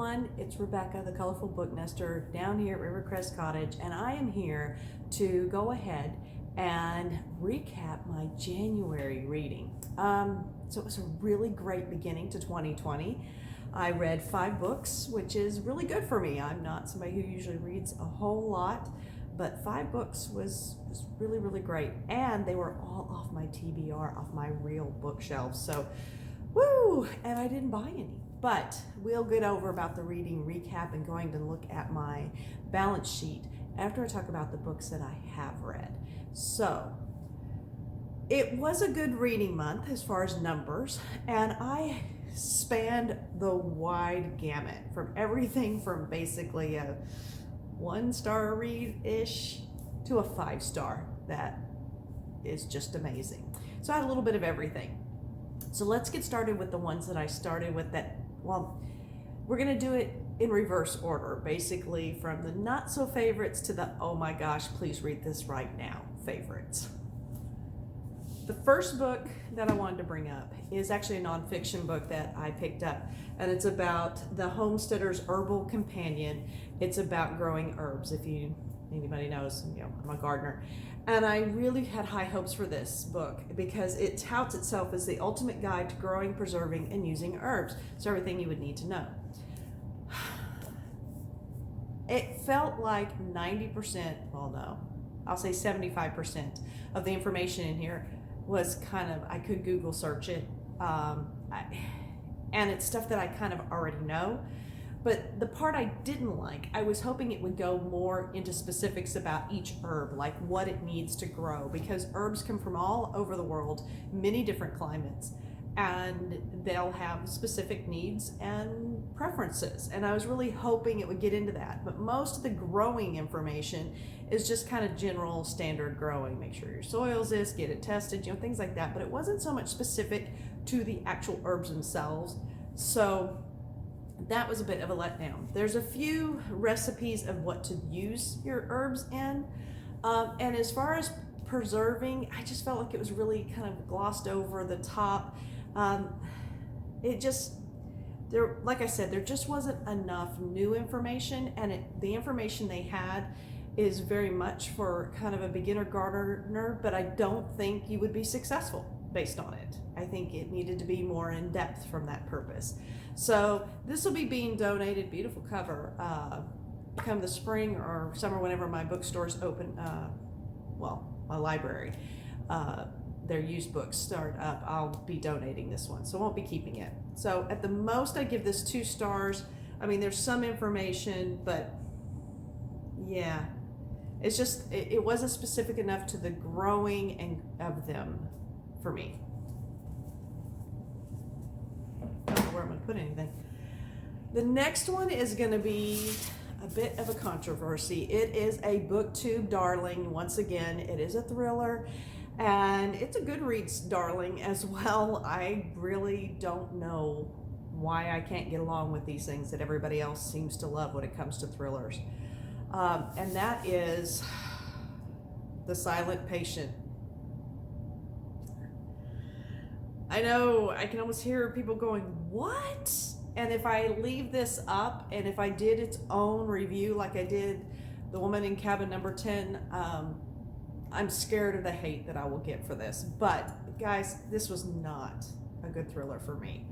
everyone, it's Rebecca, the Colorful Booknester, down here at Rivercrest Cottage, and I am here to go ahead and recap my January reading. So it was a really great beginning to 2020. I read 5 books, which is really good for me. I'm not somebody who usually reads a whole lot, but 5 books was really, really great. And they were all off my TBR, off my real bookshelves. So, woo! And I didn't buy any. But we'll get over about the reading recap and going to look at my balance sheet after I talk about the books that I have read. So, it was a good reading month as far as numbers, and I spanned the wide gamut from everything from basically a 1-star read-ish to a 5-star. That is just amazing. So I had a little bit of everything. So let's get started with the ones that I started with that, well, we're going to do it in reverse order, basically from the not so favorites to the, oh my gosh, please read this right now favorites. The first book that I wanted to bring up is actually a nonfiction book that I picked up, and it's about the Homesteader's Herbal Companion. It's about growing herbs. If anybody knows, I'm a gardener. And I really had high hopes for this book because it touts itself as the ultimate guide to growing, preserving, and using herbs. So everything you would need to know. It felt like 90%, well no, I'll say 75% of the information in here was kind of, I could Google search it. And it's stuff that I kind of already know. But the part I didn't like, I was hoping it would go more into specifics about each herb, like what it needs to grow, because herbs come from all over the world, many different climates, and they'll have specific needs and preferences. And I was really hoping it would get into that. But most of the growing information is just kind of general standard growing. Make sure your soil's this, get it tested, things like that. But it wasn't so much specific to the actual herbs themselves. So that was a bit of a letdown. There's a few recipes of what to use your herbs in. And as far as preserving, I just felt like it was really kind of glossed over the top. Like I said, there just wasn't enough new information, and the information they had is very much for kind of a beginner gardener, but I don't think you would be successful based on it. I think it needed to be more in depth from that purpose. So this will be being donated, beautiful cover, come the spring or summer, whenever my bookstores open, my library, their used books start up, I'll be donating this one, so I won't be keeping it. So at the most, I give this 2 stars. I mean, there's some information, but yeah, it's just, it wasn't specific enough to the growing and of them for me. I don't know where I'm going to put anything. The next one is going to be a bit of a controversy. It is a BookTube darling. Once again, it is a thriller. And it's a Goodreads darling as well. I really don't know why I can't get along with these things that everybody else seems to love when it comes to thrillers. And that is The Silent Patient. I know, I can almost hear people going, what? And if I leave this up, and if I did its own review like I did The Woman in Cabin Number 10, I'm scared of the hate that I will get for this. But guys, this was not a good thriller for me.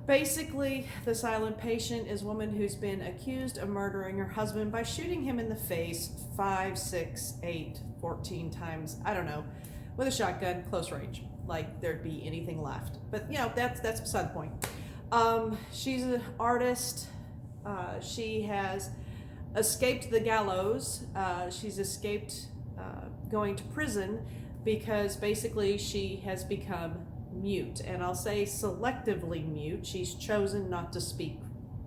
Basically, The Silent Patient is a woman who's been accused of murdering her husband by shooting him in the face 5, 6, 8, 14 times, I don't know, with a shotgun, close range, like there'd be anything left. But that's beside the point. She's an artist. She has escaped the gallows. She's escaped going to prison because basically she has become mute, and I'll say selectively mute. She's chosen not to speak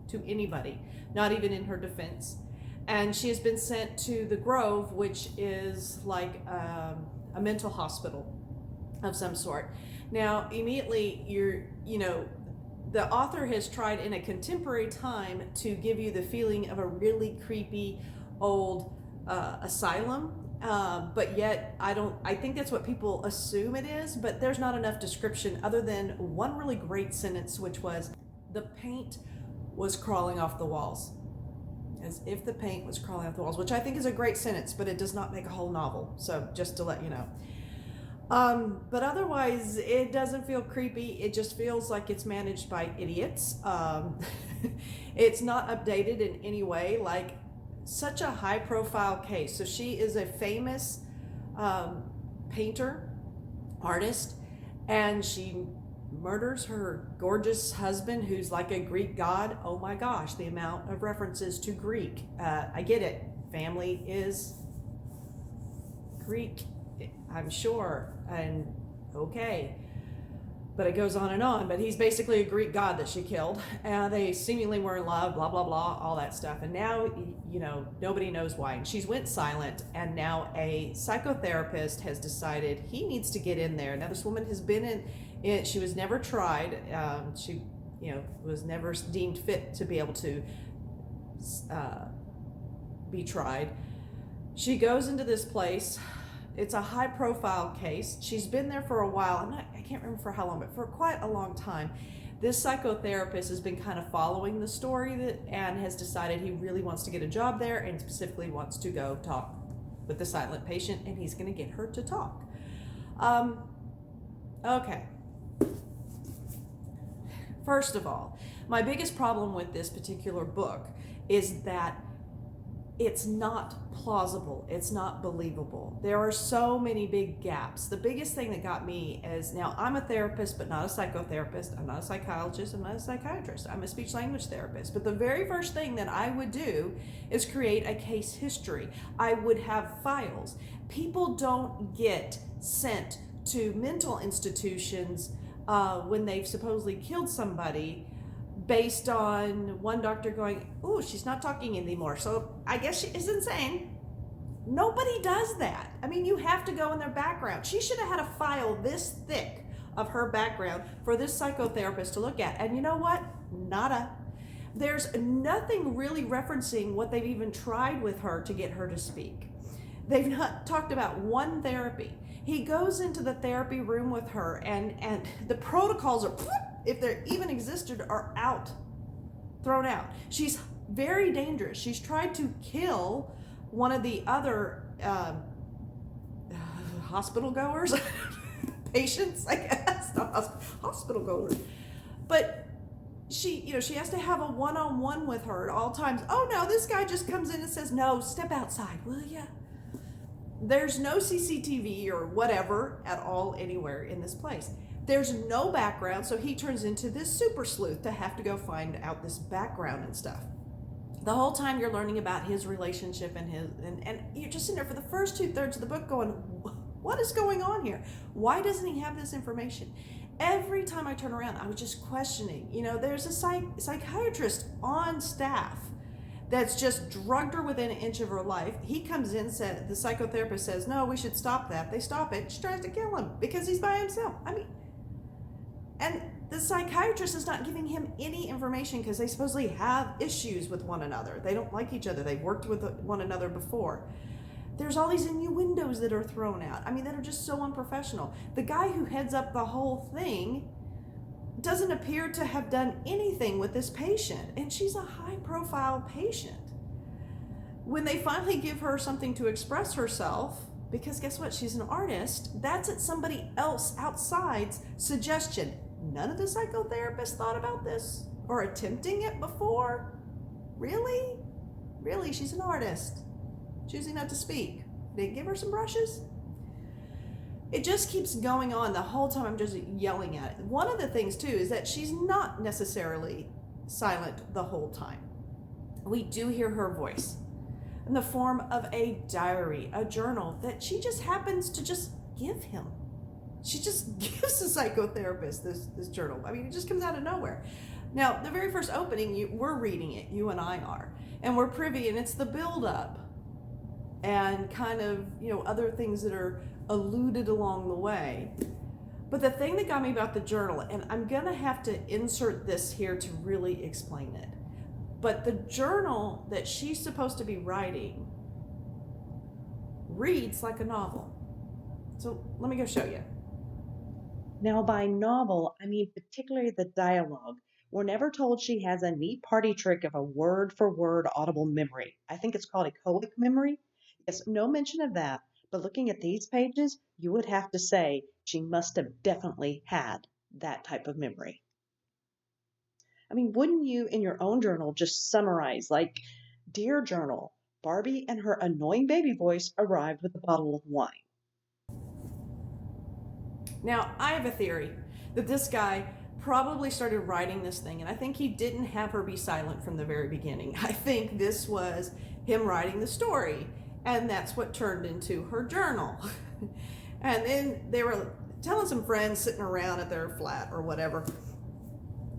to anybody, not even in her defense. And she has been sent to the Grove, which is like a mental hospital of some sort. Now, immediately the author has tried in a contemporary time to give you the feeling of a really creepy old asylum, but yet I think that's what people assume it is, but there's not enough description other than one really great sentence, which was, the paint was crawling off the walls. As if the paint was crawling off the walls, which I think is a great sentence, but it does not make a whole novel. So just to let you know. But otherwise, it doesn't feel creepy. It just feels like it's managed by idiots. It's not updated in any way. Like, such a high profile case. So she is a famous painter, artist, and she murders her gorgeous husband, who's like a Greek god. Oh my gosh, the amount of references to Greek. I get it. Family is Greek, I'm sure, and okay. But it goes on and on. But he's basically a Greek god that she killed. They seemingly were in love, blah, blah, blah, all that stuff. And now, nobody knows why. And she's went silent, and now a psychotherapist has decided he needs to get in there. Now, this woman has been in it. She was never tried. She, was never deemed fit to be able to be tried. She goes into this place. It's a high profile case. She's been there for a while. I can't remember for how long, but for quite a long time. This psychotherapist has been kind of following the story and has decided he really wants to get a job there, and specifically wants to go talk with the silent patient, and he's going to get her to talk. Okay. First of all, my biggest problem with this particular book is that it's not plausible. It's not believable. There are so many big gaps. The biggest thing that got me is, now I'm a therapist, but not a psychotherapist. I'm not a psychologist. I'm not a psychiatrist. I'm a speech language therapist. But the very first thing that I would do is create a case history. I would have files. People don't get sent to mental institutions when they've supposedly killed somebody based on one doctor going, "Ooh, she's not talking anymore, so I guess she is insane." Nobody does that. I mean, you have to go in their background. She should have had a file this thick of her background for this psychotherapist to look at. And you know what? Nada. There's nothing really referencing what they've even tried with her to get her to speak. They've not talked about one therapy. He goes into the therapy room with her, and the protocols are, if they even existed, are thrown out. She's very dangerous. She's tried to kill one of the other hospital goers, patients, I guess, not hospital goers. But she has to have a one-on-one with her at all times. Oh no, this guy just comes in and says, "No, step outside, will ya?" There's no CCTV or whatever at all anywhere in this place. There's no background, so he turns into this super sleuth to have to go find out this background and stuff. The whole time you're learning about his relationship and you're just sitting there for the first 2/3 of the book going, what is going on here? Why doesn't he have this information? Every time I turn around, I was just questioning. There's a psychiatrist on staff that's just drugged her within an inch of her life. He comes in, said, the psychotherapist says, "No, we should stop that." They stop it. She tries to kill him because he's by himself. And the psychiatrist is not giving him any information because they supposedly have issues with one another. They don't like each other. They've worked with one another before. There's all these innuendos that are thrown out. That are just so unprofessional. The guy who heads up the whole thing doesn't appear to have done anything with this patient, and she's a high-profile patient. When they finally give her something to express herself, because guess what? She's an artist. That's at somebody else outside's suggestion. None of the psychotherapists thought about this or attempting it before? Really? Really? She's an artist. Choosing not to speak. They give her some brushes? It just keeps going on the whole time. I'm just yelling at it. One of the things, too, is that she's not necessarily silent the whole time. We do hear her voice in the form of a diary, a journal that she just happens to just give him. She just gives the psychotherapist this journal. It just comes out of nowhere. Now, the very first opening, we're reading it, you and I are, and we're privy, and it's the build-up and kind of, other things that are alluded along the way. But the thing that got me about the journal, and I'm going to have to insert this here to really explain it, but the journal that she's supposed to be writing reads like a novel. So let me go show you. Now, by novel, I mean particularly the dialogue, We're never told she has a neat party trick of a word-for-word audible memory. I think it's called a colic memory. Yes, no mention of that, but looking at these pages, you would have to say she must have definitely had that type of memory. I mean, wouldn't you in your own journal just summarize, like, Dear Journal, Barbie and her annoying baby voice arrived with a bottle of wine. Now, I have a theory that this guy probably started writing this thing, and I think he didn't have her be silent from the very beginning. I think this was him writing the story, and that's what turned into her journal. And then they were telling some friends sitting around at their flat or whatever.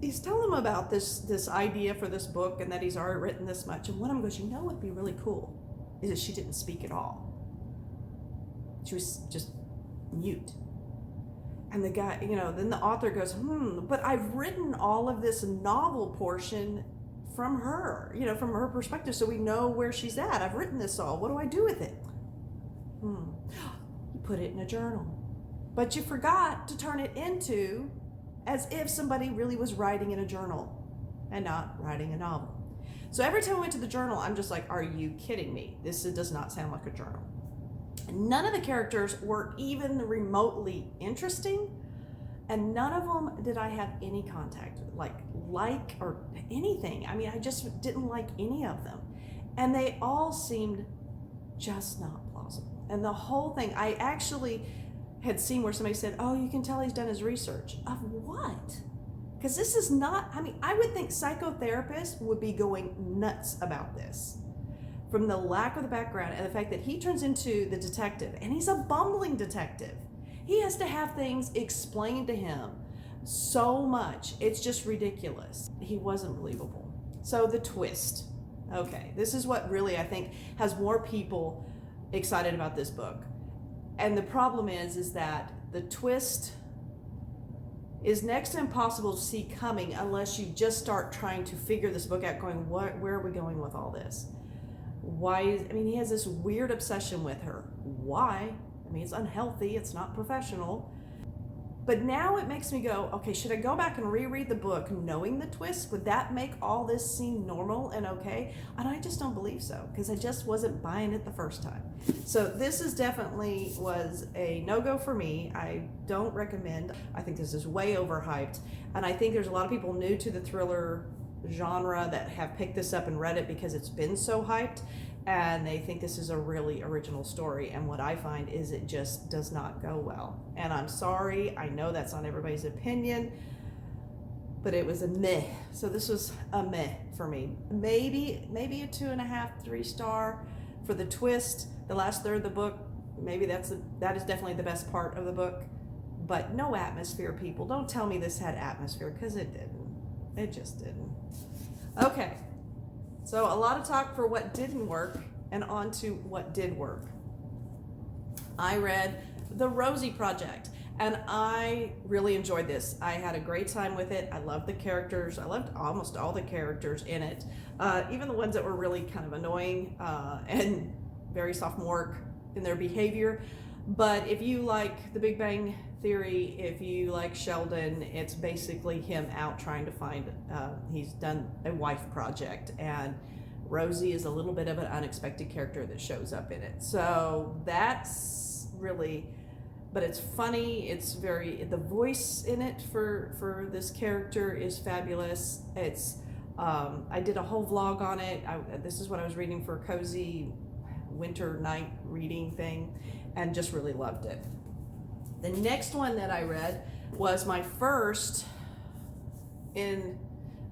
He's telling them about this idea for this book and that he's already written this much. And one of them goes, you know what'd be really cool is that she didn't speak at all. She was just mute. And the guy, then the author goes, but I've written all of this novel portion from her, from her perspective, so we know where she's at. I've written this all. What do I do with it? You put it in a journal. But you forgot to turn it into as if somebody really was writing in a journal and not writing a novel. So every time I went to the journal, I'm just like, are you kidding me? This does not sound like a journal. None of the characters were even remotely interesting, and none of them did I have any contact like or anything. I mean, I just didn't like any of them, and they all seemed just not plausible. And the whole thing, I actually had seen where somebody said, oh, you can tell he's done his research. Of what? Because this is not, I would think psychotherapists would be going nuts about this. From the lack of the background and the fact that he turns into the detective, and he's a bumbling detective. He has to have things explained to him so much. It's just ridiculous. He wasn't believable. So the twist. Okay, this is what really I think has more people excited about this book. And the problem is that the twist is next to impossible to see coming unless you just start trying to figure this book out, going, where are we going with all this? He has this weird obsession with her. Why? It's unhealthy, it's not professional. But now it makes me go, okay, should I go back and reread the book knowing the twist? Would that make all this seem normal and okay? And I just don't believe so, because I just wasn't buying it the first time. So this was a no-go for me. I don't recommend. I think this is way overhyped. And I think there's a lot of people new to the thriller genre that have picked this up and read it because it's been so hyped, and they think this is a really original story. And what I find is it just does not go well. And I'm sorry, I know that's not everybody's opinion, but it was a meh. So this was a meh for me. Maybe a 2.5, 3 star for the twist. The last third of the book, maybe that is definitely the best part of the book, but no atmosphere, people. Don't tell me this had atmosphere, because it didn't. It just didn't. Okay, so a lot of talk for what didn't work, and on to what did work. I read The Rosie Project, and I really enjoyed this. I had a great time with it. I loved the characters. I loved almost all the characters in it, even the ones that were really kind of annoying and very sophomoric in their behavior. But if you like The Big Bang Theory, if you like Sheldon, it's basically him out trying to find, he's done a wife project, and Rosie is a little bit of an unexpected character that shows up in it. So that's really, but it's funny. The voice in it for this character is fabulous. It's, I did a whole vlog on it. This is what I was reading for a cozy winter night reading thing, and just really loved it. The next one that I read was my first in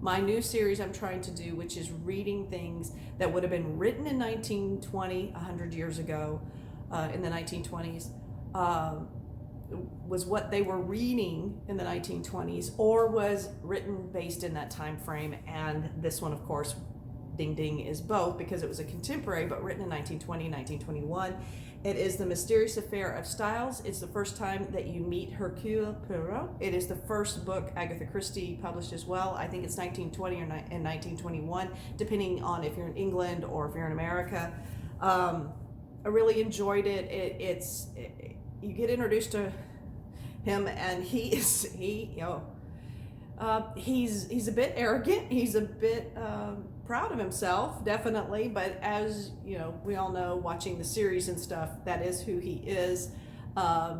my new series I'm trying to do, which is reading things that would have been written in 1920, 100 years ago, in the 1920s, was what they were reading in the 1920s, or was written based in that time frame. And this one, of course, ding ding, is both, because it was a contemporary but written in 1920, 1921. It is The Mysterious Affair of Styles. It's the first time that you meet Hercule Poirot. It is the first book Agatha Christi published as well. I think it's 1920 or 1921, depending on if you're in England or if you're in America. I really enjoyed it. You get introduced to him, and He's a bit arrogant. He's a bit proud of himself, definitely. But as you know, we all know, watching the series and stuff, that is who he is.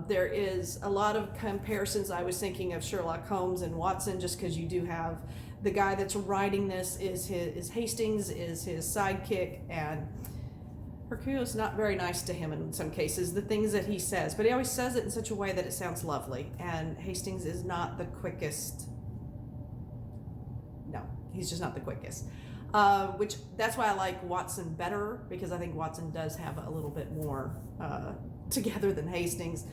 There is a lot of comparisons. I was thinking of Sherlock Holmes and Watson, just because you do have the guy that's writing this is Hastings, is his sidekick, and Hercule's not very nice to him in some cases, the things that he says, but he always says it in such a way that it sounds lovely. And Hastings is not the quickest. No, he's just not the quickest. Which that's why I like Watson better, because I think Watson does have a little bit more together than Hastings.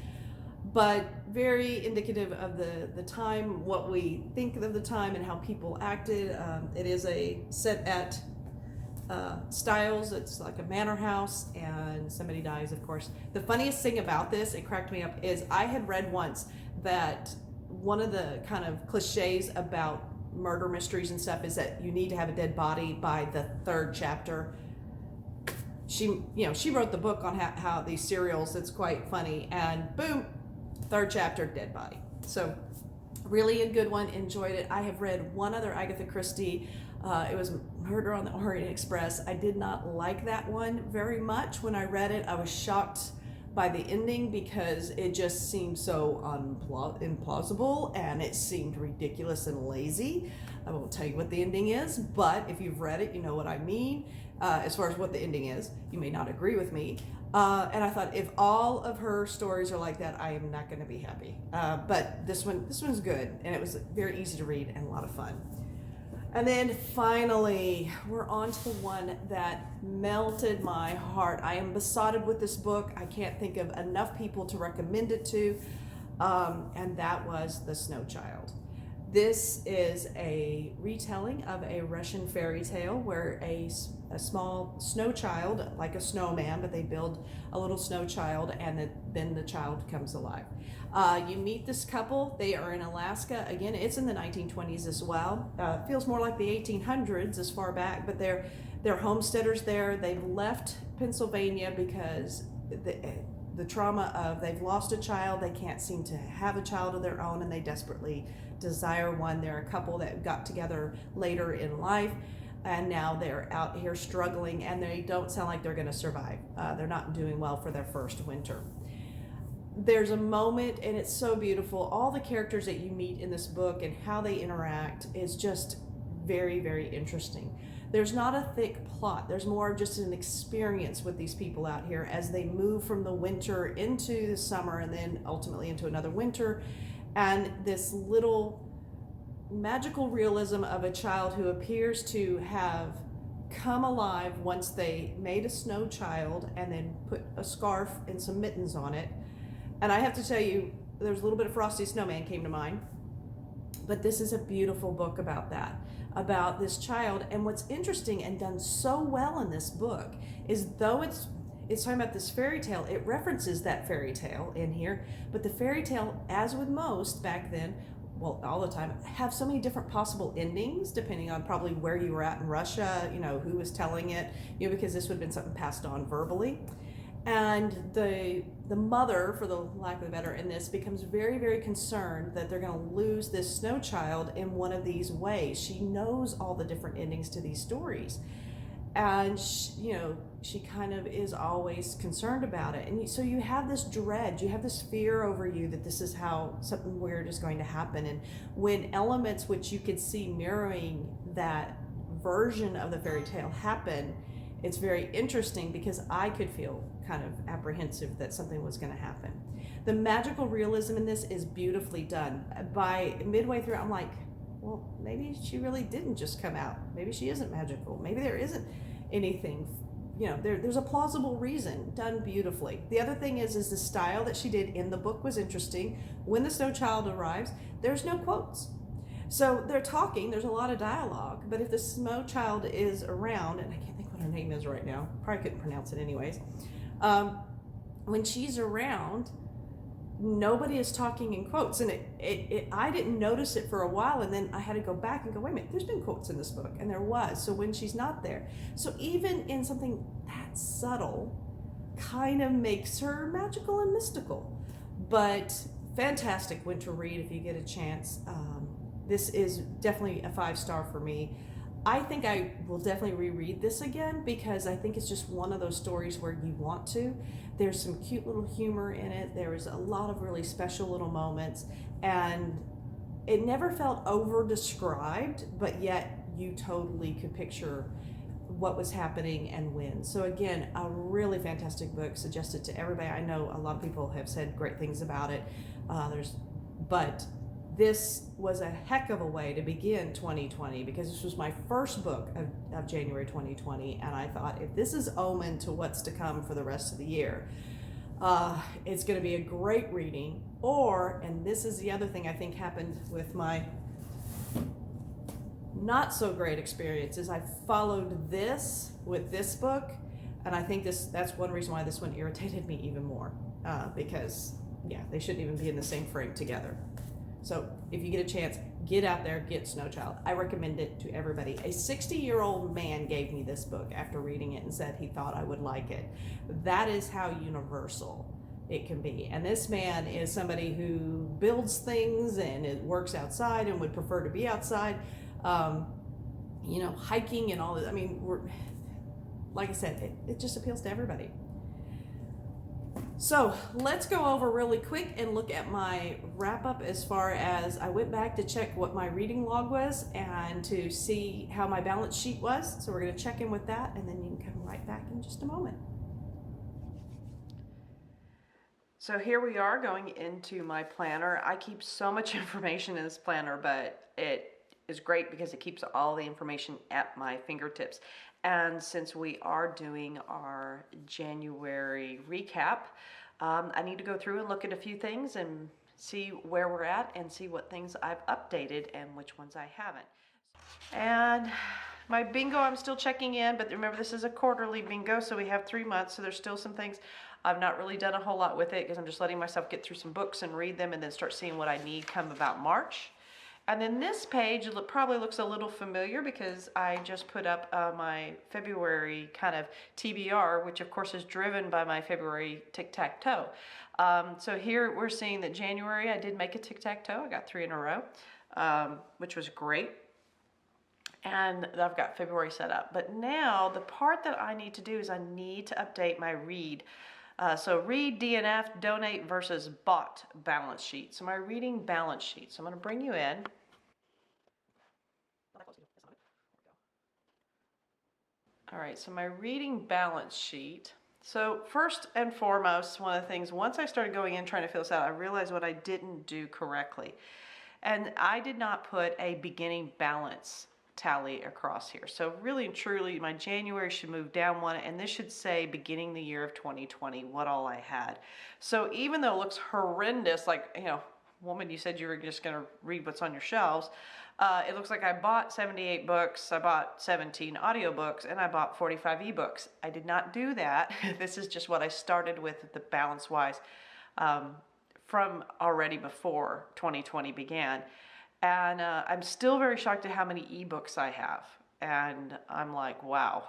But very indicative of the time, what we think of the time, and how people acted. It is a set at Styles. It's like a manor house, and somebody dies, of course. The funniest thing about this, it cracked me up, is I had read once that one of the kind of cliches about murder mysteries and stuff is that you need to have a dead body by the third chapter. She wrote the book on how these serials, it's quite funny, and boom, third chapter, dead body. So really a good one, enjoyed it. I have read one other Agatha Christie. It was Murder on the Orient Express. I did not like that one very much. When I read it, I was shocked by the ending because it just seemed so implausible, and it seemed ridiculous and lazy. I won't tell you what the ending is, but if you've read it, you know what I mean. As far as what the ending is, you may not agree with me. And I thought, if all of her stories are like that, I am not going to be happy. But this one's good, and it was very easy to read and a lot of fun. And then finally, we're on to the one that melted my heart. I am besotted with this book. I can't think of enough people to recommend it to, and that was The Snowchild. This is a retelling of a Russian fairy tale where a small snow child, like a snowman, but they build a little snow child, and then the child comes alive. You meet this couple. They are in Alaska. Again, it's in the 1920s as well. Feels more like the 1800s as far back, but they're homesteaders there. They've left Pennsylvania because the trauma of they've lost a child. They can't seem to have a child of their own, and they desperately desire one. They're a couple that got together later in life, and now they're out here struggling, and they don't sound like they're going to survive. They're not doing well for their first winter. There's a moment, and it's so beautiful. All the characters that you meet in this book and how they interact is just very, very interesting. There's not a thick plot. There's more of just an experience with these people out here as they move from the winter into the summer, and then ultimately into another winter. And this little magical realism of a child who appears to have come alive once they made a snow child and then put a scarf and some mittens on it. And I have to tell you, there's a little bit of Frosty Snowman came to mind, but this is a beautiful book about that, about this child. And what's interesting and done so well in this book is, though it's talking about this fairy tale, it references that fairy tale in here, but the fairy tale, as with most back then, well, all the time, have so many different possible endings depending on probably where you were at in Russia, who was telling it, because this would have been something passed on verbally. And the mother, for the lack of a better, in this becomes very, very concerned that they're going to lose this snow child in one of these ways. She knows all the different endings to these stories, and she kind of is always concerned about it. And so you have this dread, you have this fear over you that this is how something weird is going to happen. And when elements which you could see mirroring that version of the fairy tale happen, it's very interesting, because I could feel kind of apprehensive that something was going to happen. The magical realism in this is beautifully done. By midway through, I'm like, well, maybe she really didn't just come out. Maybe she isn't magical. Maybe there isn't anything. There's a plausible reason, done beautifully. The other thing is the style that she did in the book was interesting. When the snow child arrives, there's no quotes. So they're talking, there's a lot of dialogue, but if the snow child is around, and I can't think what her name is right now, probably couldn't pronounce it anyways, when she's around, nobody is talking in quotes. And I didn't notice it for a while, and then I had to go back and go, wait a minute, there's been quotes in this book, and there was. So when she's not there, so even in something that subtle, kind of makes her magical and mystical. But fantastic winter read if you get a chance. this is definitely a 5-star for me. I think I will definitely reread this again because I think it's just one of those stories where you want to. There's some cute little humor in it. There is a lot of really special little moments, and it never felt over described, but yet you totally could picture what was happening and when. So again, a really fantastic book, suggested to everybody. I know a lot of people have said great things about it. But this was a heck of a way to begin 2020 because this was my first book of January 2020, and I thought, if this is omen to what's to come for the rest of the year, it's going to be a great reading. Or, and this is the other thing I think happened with my not so great experiences, I followed this with this book, and I think that's one reason why this one irritated me even more, because yeah, they shouldn't even be in the same frame together. So if you get a chance, get out there, get Snowchild. I recommend it to everybody. A 60-year-old man gave me this book after reading it and said he thought I would like it. That is how universal it can be. And this man is somebody who builds things and it works outside and would prefer to be outside, hiking and all that. I mean, like I said, it just appeals to everybody. So let's go over really quick and look at my wrap up as far as I went back to check what my reading log was and to see how my balance sheet was. So we're going to check in with that, and then you can come right back in just a moment. So here we are going into my planner. I keep so much information in this planner, but it is great because it keeps all the information at my fingertips. And since we are doing our January recap, I need to go through and look at a few things and see where we're at and see what things I've updated and which ones I haven't. And my bingo, I'm still checking in, but remember this is a quarterly bingo, so we have 3 months, so there's still some things. I've not really done a whole lot with it because I'm just letting myself get through some books and read them and then start seeing what I need come about March. And then this page probably looks a little familiar because I just put up my February kind of TBR, which of course is driven by my February tic-tac-toe. So here we're seeing that January I did make a tic-tac-toe. I got 3 in a row, which was great. And I've got February set up. But now the part that I need to do is I need to update my read. So read, DNF, donate versus bought balance sheet. So my reading balance sheet. So I'm going to bring you in. All right, so my reading balance sheet. So first and foremost, one of the things, once I started going in trying to fill this out, I realized what I didn't do correctly. And I did not put a beginning balance tally across here. So really and truly, my January should move down one, and this should say beginning the year of 2020, what all I had. So even though it looks horrendous, like, woman, you said you were just going to read what's on your shelves. It looks like I bought 78 books, I bought 17 audiobooks, and I bought 45 ebooks. I did not do that. This is just what I started with the balance-wise from already before 2020 began. And I'm still very shocked at how many ebooks I have. And I'm like, wow.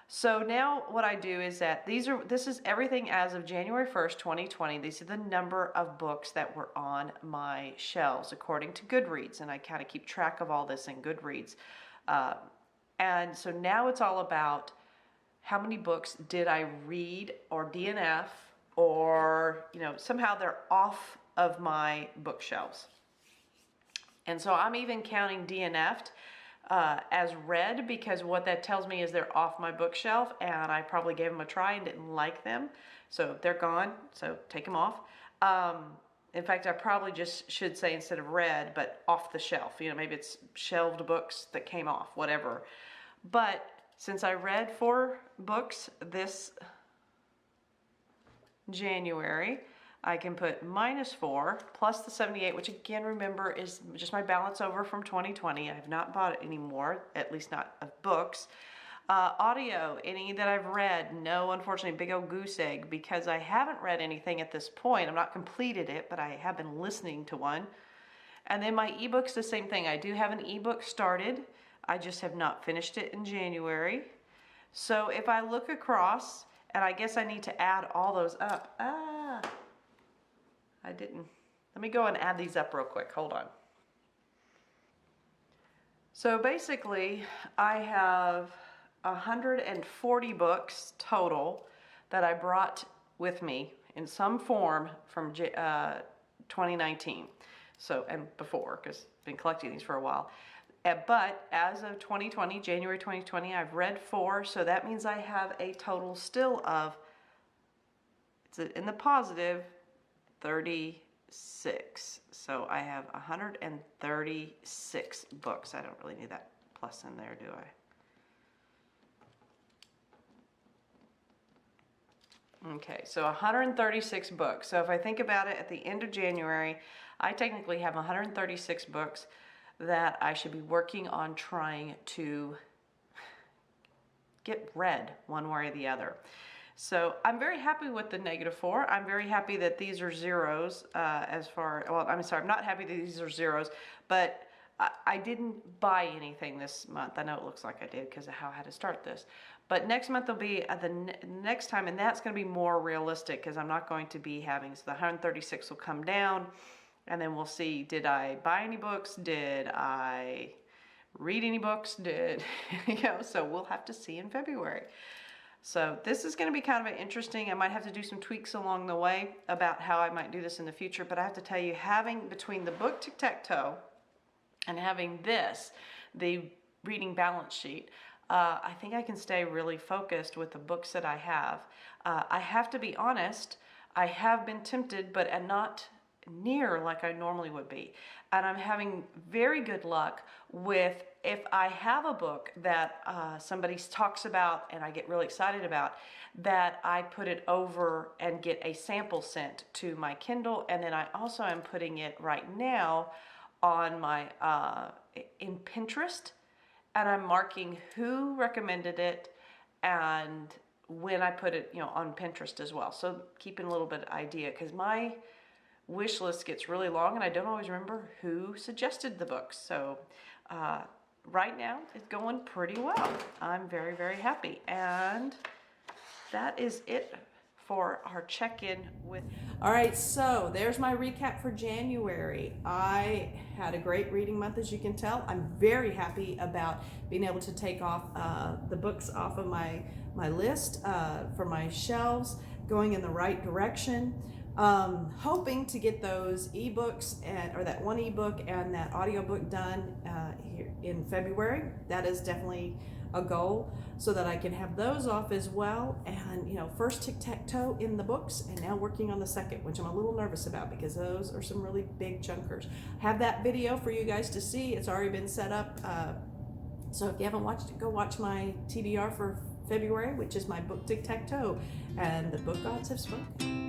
So now what I do is that this is everything as of January 1st, 2020. These are the number of books that were on my shelves according to Goodreads. And I kind of keep track of all this in Goodreads. And so now it's all about how many books did I read or DNF or, somehow they're off of my bookshelves. And so I'm even counting DNF'd as read because what that tells me is they're off my bookshelf and I probably gave them a try and didn't like them. So they're gone, so take them off. In fact, I probably just should say instead of read, but off the shelf. Maybe it's shelved books that came off, whatever. But since I read 4 books this January, I can put -4 plus the 78, which again, remember, is just my balance over from 2020. I have not bought it anymore, at least not of books. Audio, any that I've read, no, unfortunately, big old goose egg, because I haven't read anything at this point. I've not completed it, but I have been listening to one. And then my ebooks, the same thing. I do have an ebook started. I just have not finished it in January. So if I look across, and I guess I need to add all those up. I didn't. Let me go and add these up real quick. Hold on. So basically, I have 140 books total that I brought with me in some form from 2019. So, and before, because I've been collecting these for a while. But as of 2020, January 2020, I've read 4, so that means I have a total still of, it's in the positive, 36. So I have 136 books. I don't really need that plus in there, do I? Okay, so 136 books. So if I think about it, at the end of January, I technically have 136 books that I should be working on trying to get read one way or the other. So I'm very happy with the -4. I'm very happy that these are zeros as far, well, I'm sorry, I'm not happy that these are zeros, but I didn't buy anything this month. I know it looks like I did because of how I had to start this. But next month will be the next time, and that's going to be more realistic because I'm not going to be having, so the 136 will come down, and then we'll see, did I buy any books? Did I read any books? So we'll have to see in February. So this is going to be kind of interesting. I might have to do some tweaks along the way about how I might do this in the future, but I have to tell you, having between the book tic-tac-toe and having this, the reading balance sheet, I think I can stay really focused with the books that I have. I have to be honest, I have been tempted, but not near like I normally would be. And I'm having very good luck with, if I have a book that somebody talks about and I get really excited about, that I put it over and get a sample sent to my Kindle. And then I also am putting it right now on my, in Pinterest, and I'm marking who recommended it and when I put it, on Pinterest as well. So keeping a little bit of idea, because my wish list gets really long and I don't always remember who suggested the books. So right now it's going pretty well. I'm very, very happy. And that is it for our check-in with. All right, so there's my recap for January. I had a great reading month, as you can tell. I'm very happy about being able to take off the books off of my list for my shelves, going in the right direction. Hoping to get those ebooks or that one ebook and that audiobook done here in February. That is definitely a goal, so that I can have those off as well. And first tic-tac-toe in the books, and now working on the second, which I'm a little nervous about because those are some really big chunkers. Have that video for you guys to see. It's already been set up. So if you haven't watched it, go watch my TBR for February, which is my book tic-tac-toe, and the book gods have spoken.